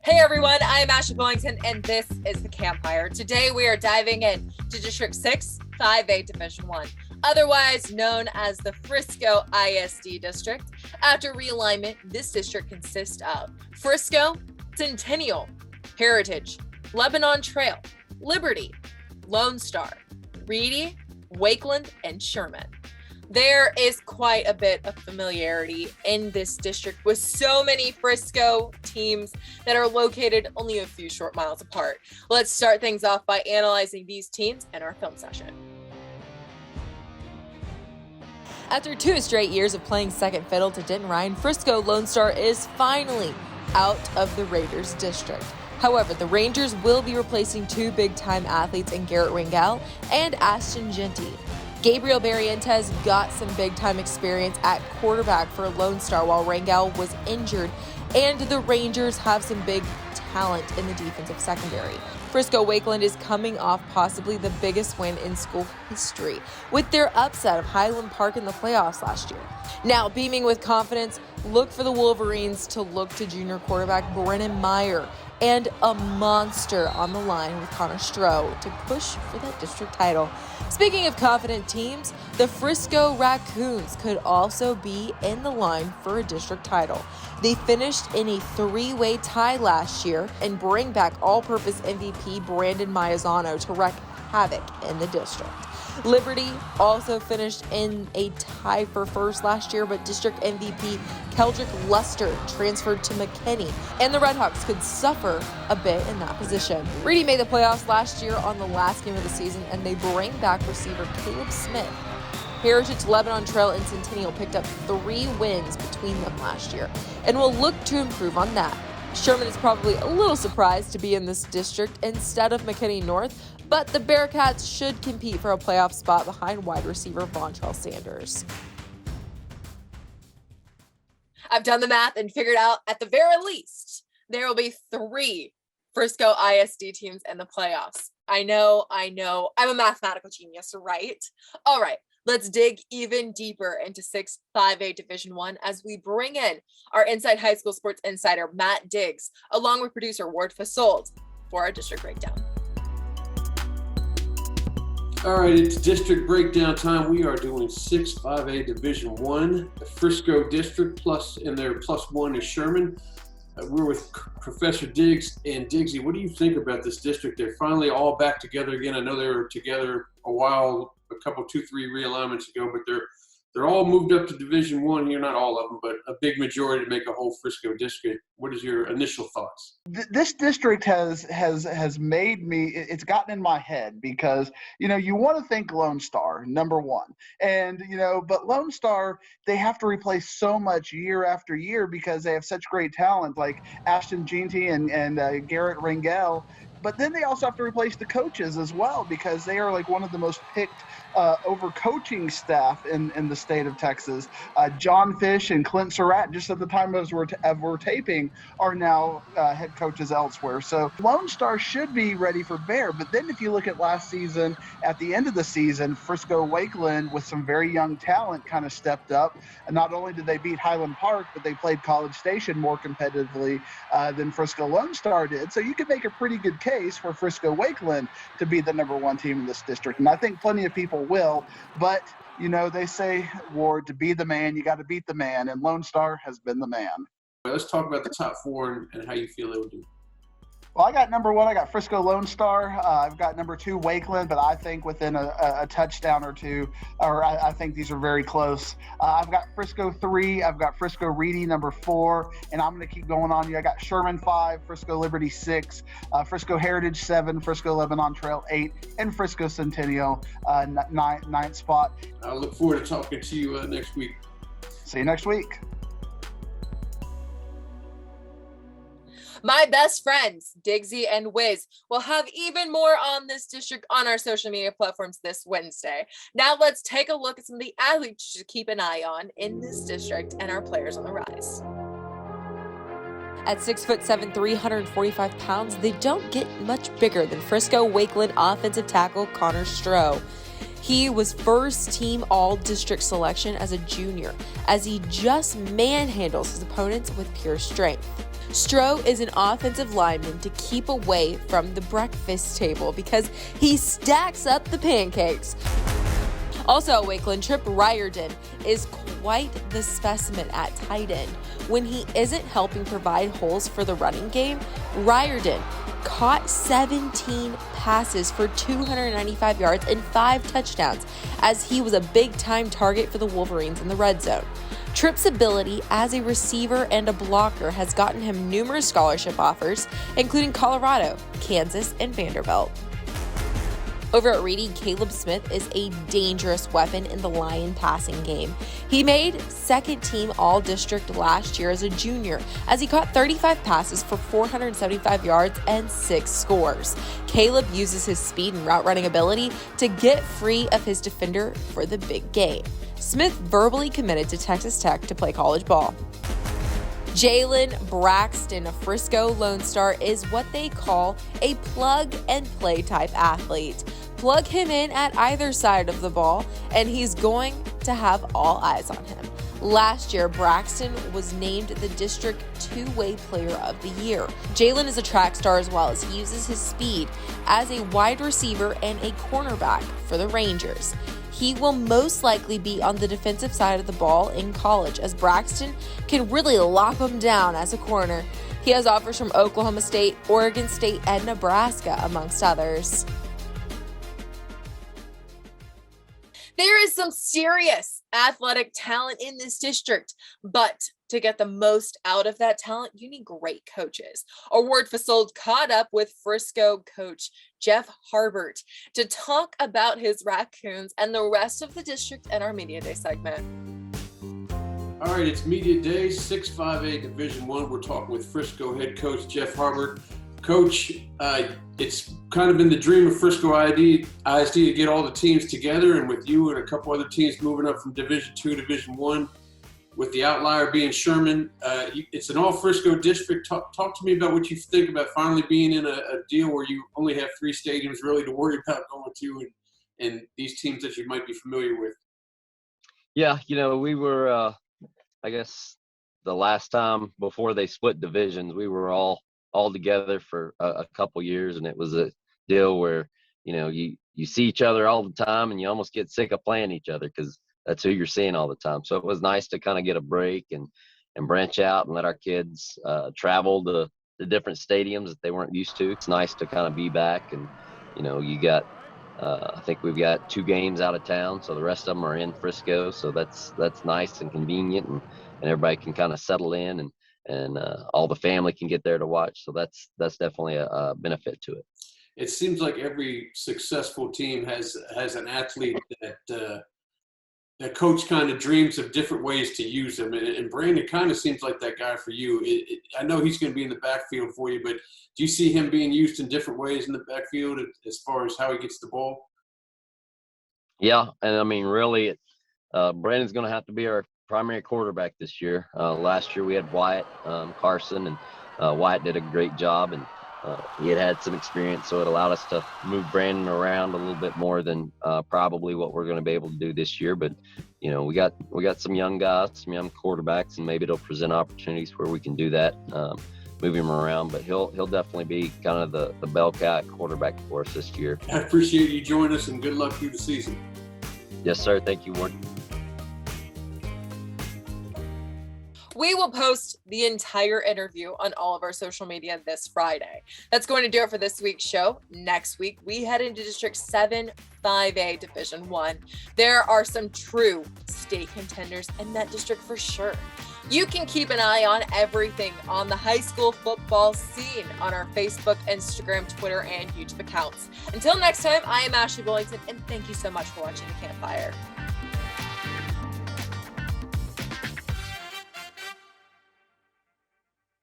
Hey everyone, I am Ashley Billington and this is the Campfire. Today we are diving in to District 6, 5A Division 1, otherwise known as the Frisco ISD District. After realignment, this district consists of Frisco, Centennial, Heritage, Lebanon Trail, Liberty, Lone Star, Reedy, Wakeland, and Sherman. There is quite a bit of familiarity in this district with so many Frisco teams that are located only a few short miles apart. Let's start things off by analyzing these teams in our film session. After 2 straight years of playing second fiddle to Denton Ryan, Frisco Lone Star is finally out of the Raiders district. However, the Rangers will be replacing 2 big-time athletes in Garrett Ringel and Ashton Genty. Gabriel Barrientos got some big-time experience at quarterback for Lone Star while Rangel was injured, and the Rangers have some big talent in the defensive secondary. Frisco Wakeland is coming off possibly the biggest win in school history with their upset of Highland Park in the playoffs last year. Now, beaming with confidence, look for the Wolverines to look to junior quarterback Brennan Meyer and a monster on the line with Connor Stroh to push for that district title. Speaking of confident teams, the Frisco Raccoons could also be in the line for a district title. They finished in a 3-way tie last year and bring back all-purpose MVP Brandon Maizano to wreak havoc in the district. Liberty also finished in a tie for first last year, but district MVP Keldrick Luster transferred to McKinney, and the Redhawks could suffer a bit in that position. Reedy made the playoffs last year on the last game of the season, and they bring back receiver Caleb Smith. Heritage, Lebanon Trail, and Centennial picked up 3 wins between them last year, and will look to improve on that. Sherman is probably a little surprised to be in this district instead of McKinney North, but the Bearcats should compete for a playoff spot behind wide receiver Vontrell Sanders. I've done the math and figured out at the very least there will be 3 Frisco ISD teams in the playoffs. I know. I'm a mathematical genius, right? All right, let's dig even deeper into 6 5A Division 1 as we bring in our Inside High School Sports insider, Matt Diggs, along with producer Ward Fasold for our district breakdown. All right, it's district breakdown time. We are doing 6 5A Division 1, the Frisco district, plus in there +1 is Sherman. We're with Professor Diggs. And Diggsy, what do you think about this district? They're finally all back together again. I know they were together a while, a couple, 2-3 realignments ago, but they're all moved up to Division 1 here, not all of them, but a big majority to make a whole Frisco district. What is your initial thoughts? This district has made me, it's gotten in my head because, you want to think Lone Star, number 1. And, but Lone Star, they have to replace so much year after year because they have such great talent like Ashton Genty and Garrett Ringel. But then they also have to replace the coaches as well because they are like one of the most picked over coaching staff in the state of Texas. John Fish and Clint Surratt, just at the time as we're taping, are now head coaches elsewhere. So Lone Star should be ready for Bear. But then if you look at last season, at the end of the season, Frisco Wakeland with some very young talent kind of stepped up. And not only did they beat Highland Park, but they played College Station more competitively than Frisco Lone Star did. So you could make a pretty good case for Frisco Wakeland to be the number 1 team in this district. And I think plenty of people will, but they say, Ward, to be the man, you got to beat the man, and Lone Star has been the man. Let's talk about the top 4 and how you feel they will do. Well, I got number 1, I got Frisco Lone Star. I've got number 2, Wakeland, but I think within a touchdown or 2, or I think these are very close. I've got Frisco 3, I've got Frisco Reedy number 4, and I'm going to keep going on. I got Sherman 5, Frisco Liberty 6, Frisco Heritage 7, Frisco Lebanon Trail 8, and Frisco Centennial 9th spot. I look forward to talking to you next week. See you next week. My best friends, Diggsy and Wiz, will have even more on this district on our social media platforms this Wednesday. Now let's take a look at some of the athletes to keep an eye on in this district and our players on the rise. At 6'7", 345 pounds, they don't get much bigger than Frisco Wakeland offensive tackle Connor Stroh. He was first team all-district selection as a junior, as he just manhandles his opponents with pure strength. Stroh is an offensive lineman to keep away from the breakfast table because he stacks up the pancakes. Also at Wakeland, Trip Riordan is quite the specimen at tight end. When he isn't helping provide holes for the running game, Riordan caught 17 passes for 295 yards and 5 touchdowns, as he was a big-time target for the Wolverines in the red zone. Tripp's ability as a receiver and a blocker has gotten him numerous scholarship offers, including Colorado, Kansas, and Vanderbilt. Over at Reedy, Caleb Smith is a dangerous weapon in the Lion passing game. He made second-team All-District last year as a junior, as he caught 35 passes for 475 yards and 6 scores. Caleb uses his speed and route-running ability to get free of his defender for the big game. Smith verbally committed to Texas Tech to play college ball. Jalen Braxton, a Frisco Lone Star, is what they call a plug-and-play type athlete. Plug him in at either side of the ball, and he's going to have all eyes on him. Last year, Braxton was named the District Two-Way Player of the Year. Jalen is a track star as well, as he uses his speed as a wide receiver and a cornerback for the Rangers. He will most likely be on the defensive side of the ball in college, as Braxton can really lock him down as a corner. He has offers from Oklahoma State, Oregon State, and Nebraska, amongst others. There is some serious athletic talent in this district, but to get the most out of that talent, you need great coaches. Our Ward Fasold caught up with Frisco coach Jeff Harbert to talk about his Raccoons and the rest of the district in our Media Day segment. All right, it's Media Day, 6-5A Division I. We're talking with Frisco head coach Jeff Harbert. Coach, it's kind of been the dream of Frisco ISD to get all the teams together, and with you and a couple other teams moving up from Division II, Division I, with the outlier being Sherman. It's an all-Frisco district. Talk to me about what you think about finally being in a deal where you only have 3 stadiums really to worry about going to, and these teams that you might be familiar with. Yeah, we were, I guess, the last time before they split divisions, we were all together for a couple years, and it was a deal where you see each other all the time and you almost get sick of playing each other because that's who you're seeing all the time. So it was nice to kind of get a break and branch out and let our kids travel to the different stadiums that they weren't used to. It's nice to kind of be back, and you got I think we've got 2 games out of town, so the rest of them are in Frisco, so that's nice and convenient, and everybody can kind of settle in, and all the family can get there to watch. So that's definitely a benefit to it. It seems like every successful team has an athlete that coach kind of dreams of different ways to use them, and Brandon kind of seems like that guy for you. I know he's going to be in the backfield for you, but do you see him being used in different ways in the backfield as far as how he gets the ball? Yeah, and I mean, really, Brandon's going to have to be our primary quarterback this year. Last year we had Wyatt Carson, and Wyatt did a great job, and he had some experience, so it allowed us to move Brandon around a little bit more than probably what we're going to be able to do this year. But we got some young guys, some young quarterbacks, and maybe it'll present opportunities where we can do that, move him around. But he'll definitely be kind of the bell cow quarterback for us this year. I appreciate you joining us, and good luck through the season. Yes, sir. Thank you, Ward. We will post the entire interview on all of our social media this Friday. That's going to do it for this week's show. Next week, we head into District 7, 5A Division I. There are some true state contenders in that district for sure. You can keep an eye on everything on the high school football scene on our Facebook, Instagram, Twitter, and YouTube accounts. Until next time, I am Ashley Bullington, and thank you so much for watching the Campfire.